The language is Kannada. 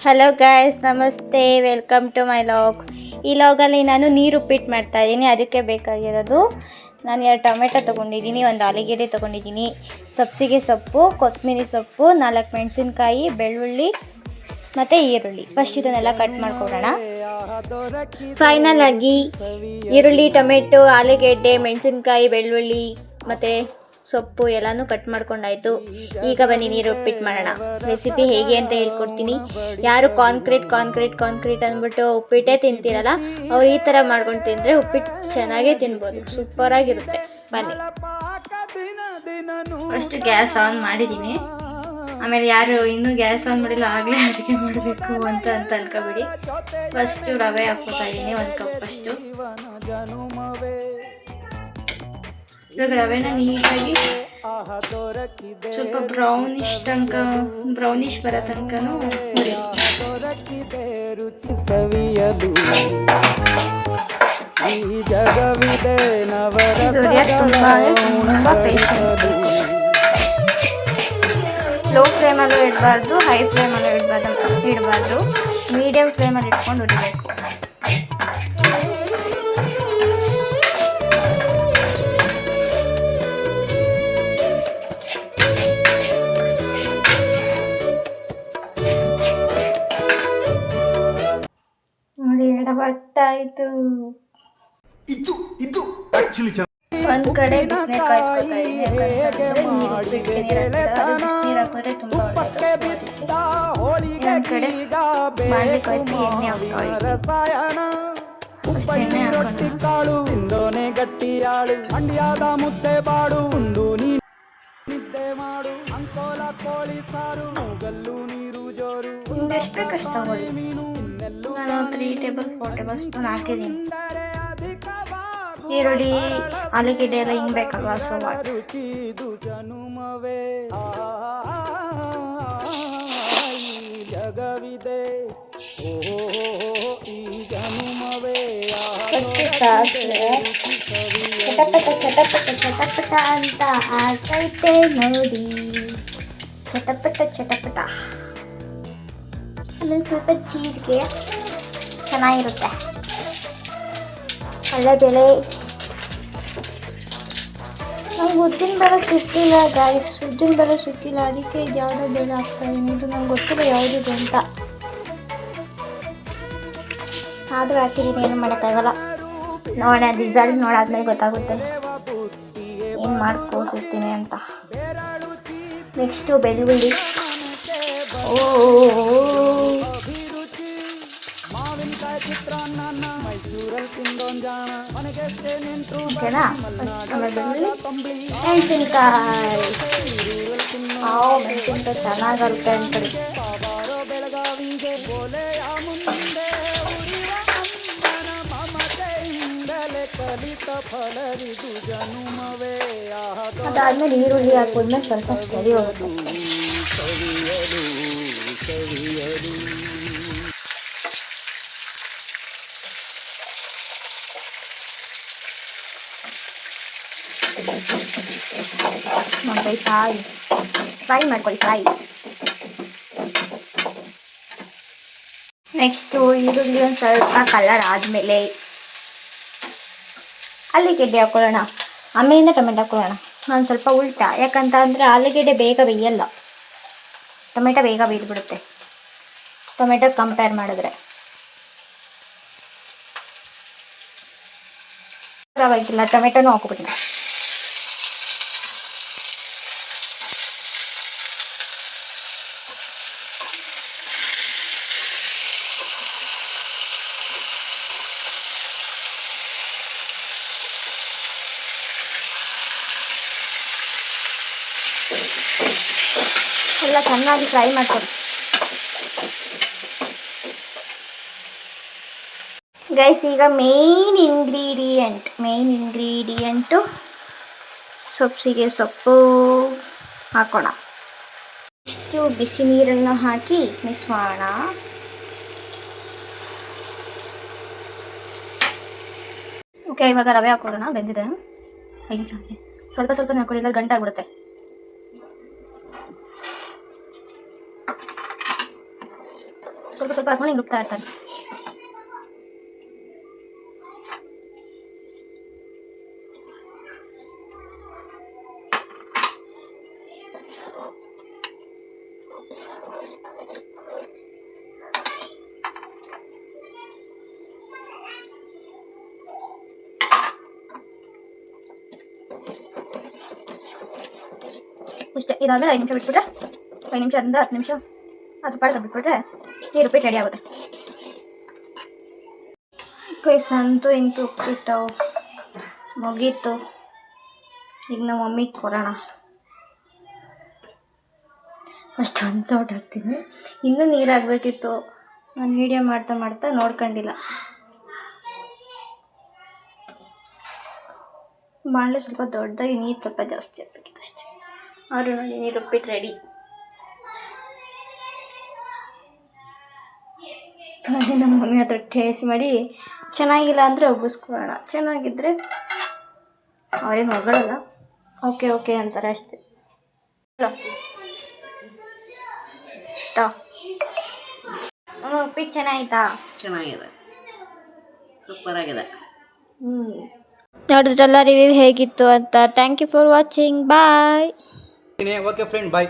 ಹಲೋ ಗಾಯ್ಸ್, ನಮಸ್ತೆ, ವೆಲ್ಕಮ್ ಟು ಮೈ ಲಾಗ್. ಈ ಲಾಗಲ್ಲಿ ನಾನು ನೀರು ಉಪ್ಪಿಟ್ಟು ಮಾಡ್ತಾಯಿದ್ದೀನಿ. ಅದಕ್ಕೆ ಬೇಕಾಗಿರೋದು ನಾನು 2 ಟೊಮೆಟೊ ತೊಗೊಂಡಿದ್ದೀನಿ, 1 ಆಲೂಗೆಡ್ಡೆ ತೊಗೊಂಡಿದ್ದೀನಿ, ಸಬ್ಸಿಗೆ ಸೊಪ್ಪು, ಕೊತ್ತಂಬರಿ ಸೊಪ್ಪು, 4 ಮೆಣಸಿನ್ಕಾಯಿ, ಬೆಳ್ಳುಳ್ಳಿ ಮತ್ತು ಈರುಳ್ಳಿ. ಫಸ್ಟ್ ಇದನ್ನೆಲ್ಲ ಕಟ್ ಮಾಡ್ಕೊಳ್ಳೋಣ. ಫೈನಲ್ ಆಗಿ ಈರುಳ್ಳಿ, ಟೊಮೆಟೊ, ಆಲೂಗೆಡ್ಡೆ, ಮೆಣಸಿನ್ಕಾಯಿ, ಬೆಳ್ಳುಳ್ಳಿ ಮತ್ತು ಸೊಪ್ಪು ಎಲ್ಲನೂ ಕಟ್ ಮಾಡ್ಕೊಂಡಾಯಿತು. ಈಗ ಬನ್ನಿ ನೀರು ಉಪ್ಪಿಟ್ಟು ಮಾಡೋಣ. ರೆಸಿಪಿ ಹೇಗೆ ಅಂತ ಹೇಳ್ಕೊಡ್ತೀನಿ. ಯಾರು ಕಾನ್ಕ್ರೀಟ್ ಅಂದ್ಬಿಟ್ಟು ಉಪ್ಪಿಟ್ಟೇ ತಿಂತೀರಲ್ಲ, ಅವ್ರು ಈ ಥರ ಮಾಡ್ಕೊಂಡು ತಿಂದರೆ ಉಪ್ಪಿಟ್ಟು ಚೆನ್ನಾಗೇ ತಿನ್ಬೋದು, ಸೂಪರಾಗಿರುತ್ತೆ. ಬನ್ನಿ. ಫಸ್ಟ್ ಗ್ಯಾಸ್ ಆನ್ ಮಾಡಿದ್ದೀನಿ. ಆಮೇಲೆ ಯಾರು ಇನ್ನೂ ಗ್ಯಾಸ್ ಆನ್ ಮಾಡಿಲ್ಲ, ಆಗಲೇ ಅಡುಗೆ ಮಾಡಬೇಕು ಅಂತ ಅನ್ಕೋಬಿಡಿ. ಫಸ್ಟು ರವೆ ಹಾಕ್ಕೊತಾ ಇದ್ದೀನಿ, 1 ಕಪ್ ಅಷ್ಟು. ಇವಾಗ ರವೆನ ನೀಟಾಗಿ ಸ್ವಲ್ಪ ಬ್ರೌನಿಶ್ ಬರೋ ತನಕನೂ ತುಂಬ ಪೇಷನ್ಸ್ ಬೇಕು. ಲೋ ಫ್ಲೇಮಲ್ಲೂ ಇಡಬಾರ್ದು, ಹೈ ಫ್ಲೇಮಲ್ಲೂ ಇಡಬಾರ್ದು, ಮೀಡಿಯಮ್ ಫ್ಲೇಮಲ್ಲಿ ಇಟ್ಕೊಂಡು ಹುರಿಬೇಕು. ನೋಡಿ, ಎಡಬಟ್ಟಾಯಿತು. ಒಂದ್ ಕಡೆ ಬಿಸಿನೀರು ಕಾಯಿಸ್ಕೊತಾ ಇದ್ದೀನಿ, ಬಿಸಿನೀರು ಹಾಕಿದ್ರೆ ತುಂಬ ಒಳ್ಳೆಯದು. ಇನ್ನೊಂದು ಕಡೆ ಬಾಣಲೆ ಕಾಯಿಸಿ ಎಣ್ಣೆ ಎಷ್ಟು ಬೇಕಷ್ಟು ತಗೊಳ್ಳಿ. ನಾನು 3 ಟೇಬಲ್ 4 ಟೇಬಲ್ ಸ್ಪೂನ್ ಹಾಕಿದ್ದೀನಿ. ಈರುಳ್ಳಿ, ಆಲೂಗೆಡ್ಡೆ ಎಲ್ಲ ಹಿಂಗೆ ಬೇಕಲ್ವಾ, ಸೊ ಸಾಸಿವೆ ಚಟಪಟ ಅಂತ ಆಗ್ತೈತೆ ನೋಡಿ. ಚಟಪಟ ಆಮೇಲೆ ಸ್ವಲ್ಪ ಜೀರಿಗೆ ಚೆನ್ನಾಗಿರುತ್ತೆ. ಕಡಲೆಬೇಳೆ, ನಂಗೆ ಉದ್ದಿನಬೇಳೆ ಸಿಕ್ಕಿಲ್ಲ ಗಾಯ್ಸ್, ಉದ್ದಿನಬೇಳೆ ಸಿಕ್ಕಿಲ್ಲ, ಅದಕ್ಕೆ ಇದು ಯಾವುದೋ ಬೇಳೆ ಹಾಕ್ತಾಯಿದ್ದೀನಿ. ಇದು ನಂಗೆ ಗೊತ್ತಿಲ್ಲ ಯಾವುದಿದು ಅಂತ, ಆದರೂ ಹಾಕಿದ್ದೀನಿ, ಏನು ಮಾಡೋಕ್ಕಾಗಲ್ಲ. ನೋಡೋಣ, ರಿಸಲ್ಟ್ ನೋಡಾದ್ಮೇಲೆ ಗೊತ್ತಾಗುತ್ತೆ ಏನು ಮಾಡ್ಕೊಳ್ಸಿರ್ತೀನಿ ಅಂತ. ನೆಕ್ಸ್ಟು ಬೆಳ್ಳುಳ್ಳಿ. ಓಕೆನಾ? ಮೆಣಸಿನ್ಕಾಯಿ. ಮೆಣಸಿನ್ಕಾಯಿ ಚೆನ್ನಾಗಿರುತ್ತೆ ಅಂತೇಳಿ. ಅದಾದ್ಮೇಲೆ ಈರುಳ್ಳಿ ಹಾಕಿದ್ಮೇಲೆ ಸ್ವಲ್ಪ ಸರಿ ಹೋಗುತ್ತೆ. ಫ್ರೈ ಮಾಡ್ಕೊಳ್ಳಿ, ಫ್ರೈ. ನೆಕ್ಸ್ಟು ಈರುಳ್ಳಿ ಒಂದು ಸ್ವಲ್ಪ ಕಲರ್ ಆದಮೇಲೆ ಆಲೂಗೆಡ್ಡೆ ಹಾಕ್ಕೊಳ್ಳೋಣ, ಆಮೇಲಿಂದ ಟೊಮೆಟೊ ಹಾಕ್ಕೊಳ್ಳೋಣ. ನಾನು ಸ್ವಲ್ಪ ಉಲ್ಟಾ, ಯಾಕಂತ ಅಂದರೆ ಆಲೂಗೆಡ್ಡೆ ಬೇಗ ಬೇಯಲ್ಲ, ಟೊಮೆಟೊ ಬೇಗ ಬೇಯ್ದುಬಿಡುತ್ತೆ ಟೊಮೆಟೊ ಕಂಪೇರ್ ಮಾಡಿದ್ರೆ. ಪರವಾಗಿಲ್ಲ, ಟೊಮೆಟೊನೂ ಹಾಕ್ಬಿಡಿ. ಎಲ್ಲ ಚೆನ್ನಾಗಿ ಫ್ರೈ ಮಾಡ್ಕೊಳ್ಳಿ ಗೈಸ್. ಈಗ ಮೇನ್ ಇಂಗ್ರೀಡಿಯೆಂಟು ಸಬ್ಸಿಗೆ ಸೊಪ್ಪು ಹಾಕೋಣ. ಇಷ್ಟು ಬಿಸಿ ನೀರನ್ನು ಹಾಕಿ ಮಿಕ್ಸ್ ಮಾಡೋಣ. ಓಕೆ, ಇವಾಗ ರವೆ ಹಾಕೊಳ್ಳೋಣ. ಬೆಂದಿದೆ, ಸ್ವಲ್ಪ ಹಾಕೊಳ್ಳಿ, ಇಲ್ಲ ಗಂಟಾಗ್ಬಿಡುತ್ತೆ. ಸ್ವಲ್ಪ ಸ್ವಲ್ಪ ಹಾಕೊಂಡು ಹಿಂಗೆ ರುಬ್ತಾ ಇರ್ತಾನೆ. ಇಷ್ಟೇ. ಇದಾದ್ಮೇಲೆ 5 ನಿಮಿಷ ಬಿಟ್ಬಿಟ್ರೆ 5 ನಿಮಿಷದಿಂದ 10 ನಿಮಿಷ ಅದ್ರ ಪಾಡ ಬಿಟ್ಬಿಟ್ರೆ ನೀರು ಉಪ್ಪಿಟ್ಟು ರೆಡಿ ಆಗುತ್ತೆ. ಸಂತು ಇಂತು ಉಪ್ಪಿಟ್ಟು ಮುಗೀತು. ಈಗ ನಮ್ಮ ಮಮ್ಮಿಗೆ ಕೊಡೋಣ. ಫಸ್ಟ್ ಒಂದು ಸೌಟ್ ಹಾಕ್ತೀನಿ. ಇನ್ನೂ ನೀರು ಹಾಕಬೇಕಿತ್ತು, ನಾನು ವೀಡಿಯೋ ಮಾಡ್ತಾ ಮಾಡ್ತಾ ನೋಡ್ಕೊಂಡಿಲ್ಲ. ಬಾಣಲೆ ಸ್ವಲ್ಪ ದೊಡ್ಡದಾಗಿ, ನೀರು ಸ್ವಲ್ಪ ಜಾಸ್ತಿ ಹಾಕಬೇಕಿತ್ತು ಅಷ್ಟೇ. ಆದರೂ ನೋಡಿ ನೀರು ಉಪ್ಪಿಟ್ಟು ರೆಡಿ. ನಮ್ಮ ಮಮ್ಮಿ ಹತ್ರ ಟೇಸ್ಟ್ ಮಾಡಿ ಚೆನ್ನಾಗಿಲ್ಲ ಅಂದರೆ ಒಗ್ಗಿಸ್ಕೊಳ್ಳೋಣ, ಚೆನ್ನಾಗಿದ್ದರೆ ಅವ್ರೇನು ಹೊಗಳಲ್ಲ, ಓಕೆ ಓಕೆ ಅಂತಾರೆ ಅಷ್ಟೇ. ಉಪ್ಪಿಟ್ಟು ಚೆನ್ನಾಗಿತ್ತಾ? ಚೆನ್ನಾಗಿದೆ, ಸೂಪರ್ ಆಗಿದೆ. ನೋಡಿದ್ರಲ್ಲ ರಿವ್ಯೂ ಹೇಗಿತ್ತು ಅಂತ. Thank you for watching. Bye. Okay friend, bye.